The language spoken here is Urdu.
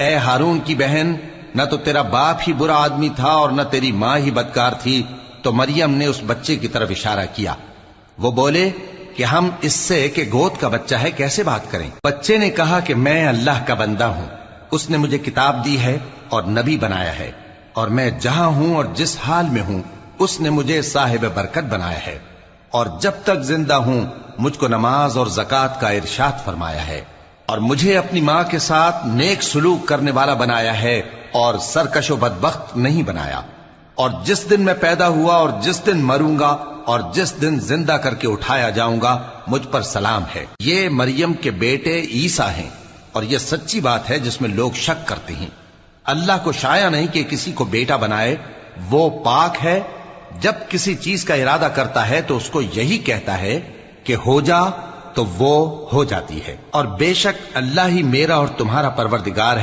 اے ہارون کی بہن، نہ تو تیرا باپ ہی برا آدمی تھا اور نہ تیری ماں ہی بدکار تھی۔ تو مریم نے اس بچے کی طرف اشارہ کیا۔ وہ بولے کہ ہم اس سے کہ گود کا بچہ ہے کیسے بات کریں؟ بچے نے کہا کہ میں اللہ کا بندہ ہوں، اس نے مجھے کتاب دی ہے اور نبی بنایا ہے، اور میں جہاں ہوں اور جس حال میں ہوں اس نے مجھے صاحب برکت بنایا ہے، اور جب تک زندہ ہوں مجھ کو نماز اور زکوٰۃ کا ارشاد فرمایا ہے، اور مجھے اپنی ماں کے ساتھ نیک سلوک کرنے والا بنایا ہے اور سرکش و بدبخت نہیں بنایا، اور جس دن میں پیدا ہوا اور جس دن مروں گا اور جس دن زندہ کر کے اٹھایا جاؤں گا مجھ پر سلام ہے۔ یہ مریم کے بیٹے عیسیٰ ہیں، اور یہ سچی بات ہے جس میں لوگ شک کرتے ہیں۔ اللہ کو شایع نہیں کہ کسی کو بیٹا بنائے، وہ پاک ہے۔ جب کسی چیز کا ارادہ کرتا ہے تو اس کو یہی کہتا ہے کہ ہو جا، تو وہ ہو جاتی ہے، اور بے شک اللہ ہی میرا اور تمہارا پروردگار ہے